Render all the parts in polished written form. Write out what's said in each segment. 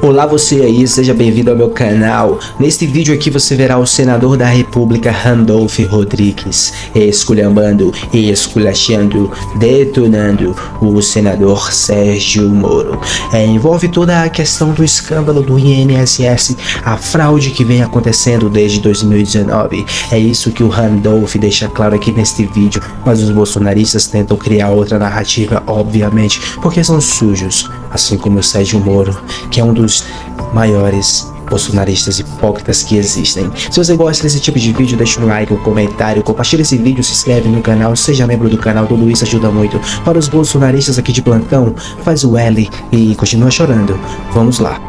Olá você aí, seja bem-vindo ao meu canal. Neste vídeo aqui você verá o senador da República Randolph Rodrigues esculhambando e esculachando, detonando o senador Sérgio Moro. Envolve toda a questão do escândalo do INSS, a fraude que vem acontecendo desde 2019. É isso que o Randolph deixa claro aqui neste vídeo, mas os bolsonaristas tentam criar outra narrativa, obviamente, porque são sujos, assim como o Sérgio Moro, que é um dos maiores bolsonaristas hipócritas que existem. Se você gosta desse tipo de vídeo, deixa um like, um comentário, compartilha esse vídeo, se inscreve no canal, seja membro do canal, tudo isso ajuda muito. Para os bolsonaristas aqui de plantão, faz o L e continua chorando. Vamos lá.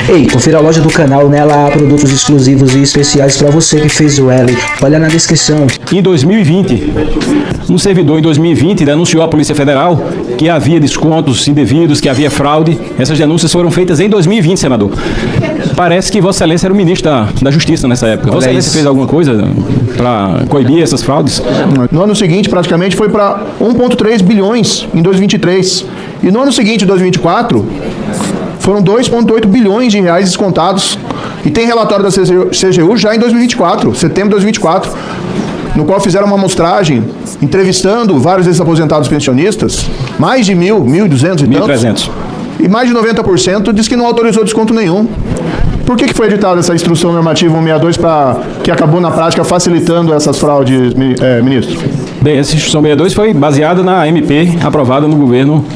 Ei, confira a loja do canal, nela há produtos exclusivos e especiais para você que fez o L. Olha na descrição. Em 2020, um servidor em 2020 denunciou à Polícia Federal que havia descontos indevidos, que havia fraude. Essas denúncias foram feitas em 2020, senador. Parece que Vossa Excelência era o ministro da Justiça nessa época. Vossa Excelência fez alguma coisa para coibir essas fraudes? No ano seguinte, praticamente, foi para 1,3 bilhões em 2023. E no ano seguinte, 2024, foram 2,8 bilhões de reais descontados. E tem relatório da CGU já em 2024, setembro de 2024, no qual fizeram uma amostragem, entrevistando vários ex-aposentados pensionistas, mais de 1.200 e 1.300. E mais de 90% diz que não autorizou desconto nenhum. Por que foi editada essa instrução normativa 162 que acabou na prática facilitando essas fraudes, ministro? Bem, essa instrução 62 foi baseada na MP aprovada no governo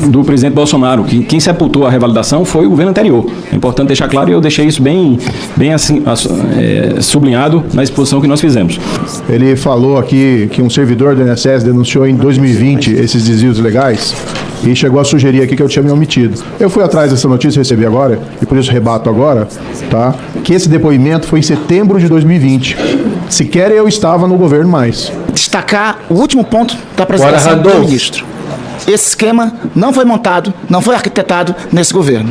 do presidente Bolsonaro. Quem sepultou a revalidação foi o governo anterior. É importante deixar claro, e eu deixei isso bem assim, sublinhado na exposição que nós fizemos. Ele falou aqui que um servidor do INSS denunciou em 2020 esses desvios legais e chegou a sugerir aqui que eu tinha me omitido. Eu fui atrás dessa notícia, recebi agora, e por isso rebato agora, tá? Que esse depoimento foi em setembro de 2020. Sequer eu estava no governo mais. Destacar o último ponto da apresentação do ministro. Esse esquema não foi montado, não foi arquitetado nesse governo,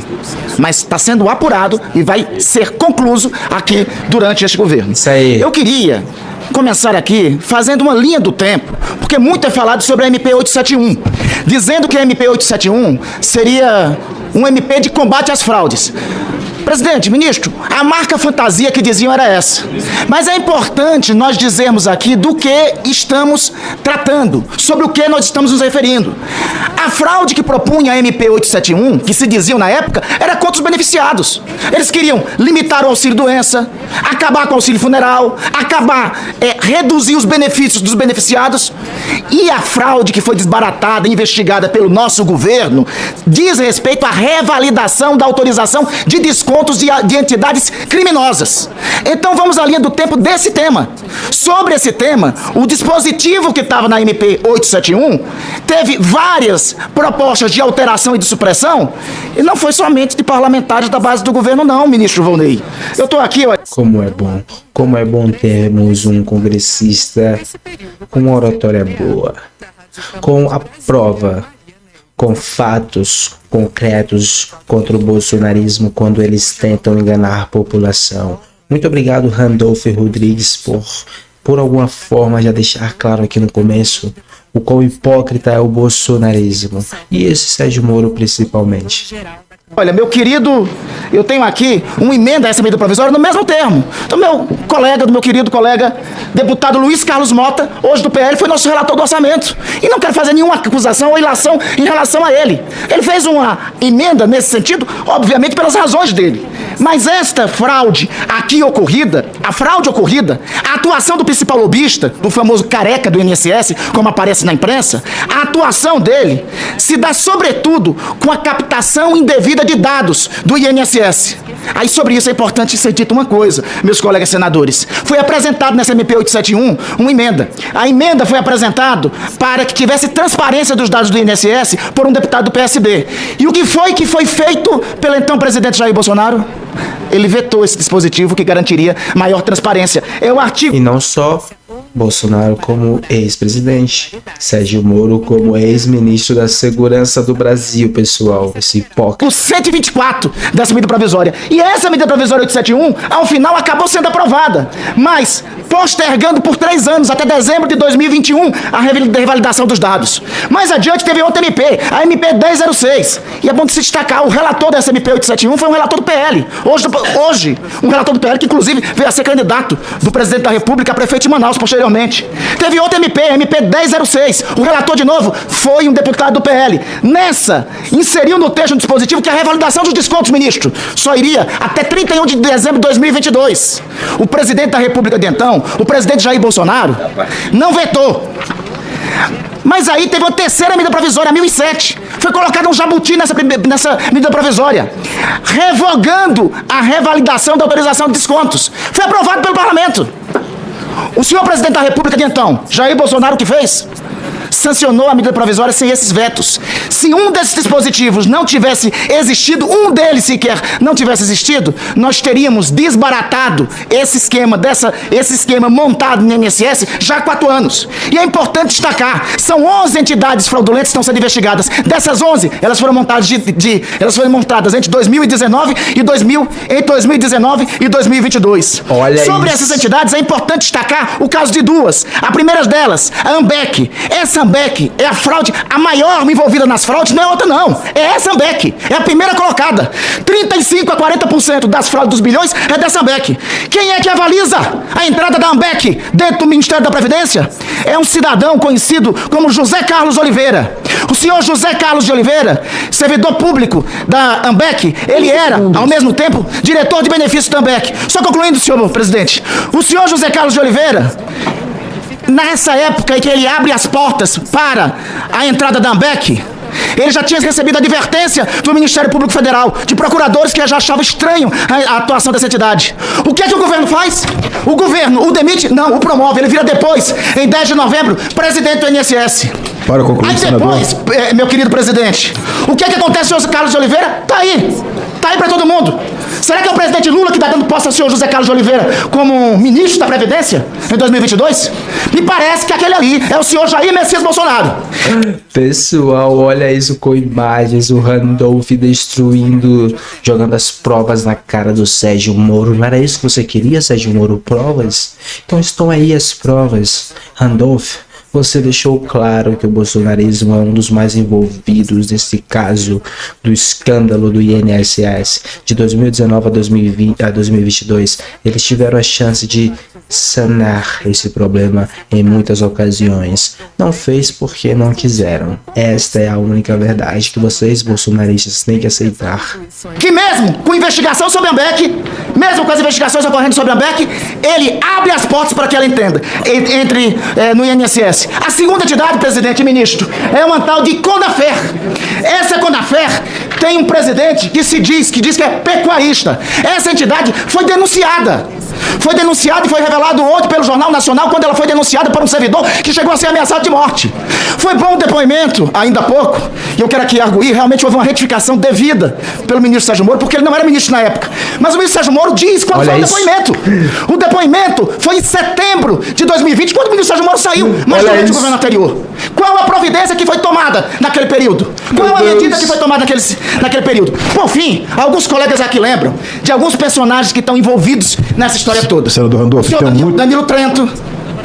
mas está sendo apurado e vai ser concluído aqui durante este governo. Isso aí. Eu queria começar aqui fazendo uma linha do tempo, porque muito é falado sobre a MP 871, dizendo que a MP 871 seria um MP de combate às fraudes. Presidente, ministro, a marca fantasia que diziam era essa. Mas é importante nós dizermos aqui do que estamos tratando, sobre o que nós estamos nos referindo. A fraude que propunha a MP 871, que se diziam na época, era contra os beneficiados. Eles queriam limitar o auxílio-doença, acabar com o auxílio funeral, reduzir os benefícios dos beneficiados. E a fraude que foi desbaratada, investigada pelo nosso governo, diz respeito à revalidação da autorização de descontos de entidades criminosas. Então vamos à linha do tempo desse tema. Sobre esse tema, o dispositivo que estava na MP 871 teve várias propostas de alteração e de supressão, e não foi somente de parlamentares da base do governo não, ministro Volney. Eu estou aqui, ó. Como é bom termos um congressista com uma oratória boa, com a prova, com fatos concretos contra o bolsonarismo quando eles tentam enganar a população. Muito obrigado, Randolph Rodrigues, por alguma forma já deixar claro aqui no começo o quão hipócrita é o bolsonarismo, e esse Sérgio Moro principalmente. Olha, meu querido, eu tenho aqui uma emenda a essa medida provisória no mesmo termo, do meu querido colega, deputado Luiz Carlos Mota, hoje do PL, foi nosso relator do orçamento. E não quero fazer nenhuma acusação ou ilação em relação a ele. Ele fez uma emenda nesse sentido, obviamente pelas razões dele. Mas esta fraude aqui ocorrida, a atuação do principal lobista, do famoso careca do INSS, como aparece na imprensa, a atuação dele se dá sobretudo com a captação indevida de dados do INSS. Aí sobre isso é importante ser dito uma coisa, meus colegas senadores. Foi apresentado nessa MP 871 uma emenda. A emenda foi apresentada para que tivesse transparência dos dados do INSS por um deputado do PSB. E o que foi feito pelo então presidente Jair Bolsonaro? Ele vetou esse dispositivo que garantiria maior transparência. É o artigo... E não só Bolsonaro como ex-presidente, Sérgio Moro como ex-ministro da Segurança do Brasil, pessoal. Esse hipócrita. O 124 dessa medida provisória. E essa medida provisória 871, ao final, acabou sendo aprovada, mas postergando por 3 anos, até dezembro de 2021, a revalidação dos dados. Mais adiante teve outra MP, a MP 1006. E é bom se destacar, o relator dessa MP 871 foi um relator do PL. Hoje, um relator do PL que, inclusive, veio a ser candidato do presidente da República a prefeito de Manaus, posteriormente. Teve outra MP 1006. O relator, de novo, foi um deputado do PL. Nessa, inseriu no texto um dispositivo que a revalidação dos descontos, ministro, só iria até 31 de dezembro de 2022. O presidente da República de então, o presidente Jair Bolsonaro, não vetou. Mas aí teve uma terceira medida provisória, 1007. Foi colocado um jabuti nessa medida provisória, revogando a revalidação da autorização de descontos. Foi aprovado pelo parlamento. O senhor presidente da República de então, Jair Bolsonaro, o que fez? Sancionou a medida provisória sem esses vetos. Se um desses dispositivos não tivesse existido, um deles sequer não tivesse existido, nós teríamos desbaratado esse esquema montado no INSS já há 4 anos. E é importante destacar, são 11 entidades fraudulentas que estão sendo investigadas. Dessas 11, elas foram montadas entre 2019 e 2022. Sobre essas entidades, é importante destacar o caso de 2. A primeira delas, a AMBEC. Essa AMBEC é a fraude, a maior envolvida nas fraudes, não é outra não. É essa AMBEC, é a primeira colocada. 35% a 40% das fraudes dos bilhões é dessa AMBEC. Quem é que avaliza a entrada da AMBEC dentro do Ministério da Previdência? É um cidadão conhecido como José Carlos Oliveira. O senhor José Carlos de Oliveira, servidor público da AMBEC, ele era, ao mesmo tempo, diretor de benefícios da AMBEC. Só concluindo, senhor presidente, o senhor José Carlos de Oliveira, nessa época em que ele abre as portas para a entrada da AMBEC, ele já tinha recebido advertência do Ministério Público Federal, de procuradores que já achavam estranho a atuação dessa entidade. O que é que o governo faz? O governo o demite? Não, o promove. Ele vira depois, em 10 de novembro, presidente do INSS. Para concluir, aí depois, senador. Meu querido presidente, o que é que acontece, senhor Carlos de Oliveira? Tá aí para todo mundo. Será que é o presidente Lula que está dando posse ao senhor José Carlos de Oliveira como ministro da Previdência em 2022? Me parece que aquele ali é o senhor Jair Messias Bolsonaro. Pessoal, olha isso com imagens, o Randolph destruindo, jogando as provas na cara do Sérgio Moro. Não era isso que você queria, Sérgio Moro? Provas? Então estão aí as provas. Randolph, você deixou claro que o bolsonarismo é um dos mais envolvidos nesse caso do escândalo do INSS. De 2019 a 2022, eles tiveram a chance de sanar esse problema em muitas ocasiões. Não fez porque não quiseram. Esta é a única verdade que vocês, bolsonaristas, têm que aceitar. Que mesmo com investigação sobre a AMBEC, mesmo com as investigações ocorrendo sobre a AMBEC, ele abre as portas para que ela entre no INSS. A segunda entidade, presidente e ministro, é uma tal de Conafer. Essa Conafer tem um presidente que diz que é pecuarista. Essa entidade foi denunciada. Foi denunciada e foi revelado ontem pelo Jornal Nacional quando ela foi denunciada por um servidor que chegou a ser ameaçado de morte. Foi bom o depoimento, ainda há pouco, e eu quero aqui arguir, realmente houve uma retificação devida pelo ministro Sérgio Moro, porque ele não era ministro na época. Mas o ministro Sérgio Moro diz quando foi o depoimento. O depoimento foi em setembro de 2020, quando o ministro Sérgio Moro saiu, mas durante o governo anterior. Qual a providência que foi tomada naquele período? Qual a medida que foi tomada naquele período? Por fim, alguns colegas aqui lembram de alguns personagens que estão envolvidos nessa história toda. Senador Randolph, o senhor Danilo Trento,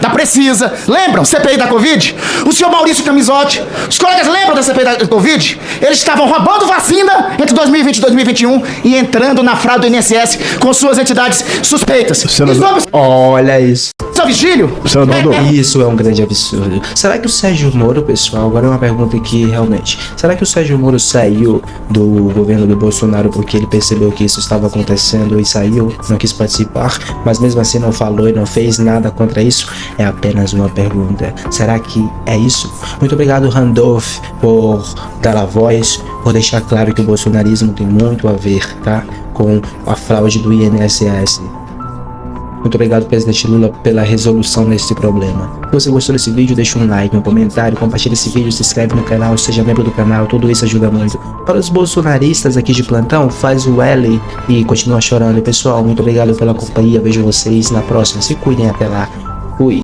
da Precisa, lembram? CPI da Covid? O senhor Maurício Camisotti, os colegas lembram da CPI da Covid? Eles estavam roubando vacina entre 2020 e 2021 e entrando na fraude do INSS com suas entidades suspeitas. Senador... Olha isso. Seu Vigílio? Isso é um grande absurdo. Será que o Sérgio Moro, pessoal, agora é uma pergunta aqui realmente, será que o Sérgio Moro saiu do governo do Bolsonaro porque ele percebeu que isso estava acontecendo e saiu, não quis participar, mas mesmo assim não falou e não fez nada contra isso? É apenas uma pergunta. Será que é isso? Muito obrigado, Randolph, por dar a voz, por deixar claro que o bolsonarismo tem muito a ver, tá, com a fraude do INSS. Muito obrigado, presidente Lula, pela resolução desse problema. Se você gostou desse vídeo, deixa um like, um comentário, compartilha esse vídeo, se inscreve no canal, seja membro do canal, tudo isso ajuda muito. Para os bolsonaristas aqui de plantão, faz o L e continua chorando. E pessoal, muito obrigado pela companhia, vejo vocês na próxima. Se cuidem, até lá. Fui.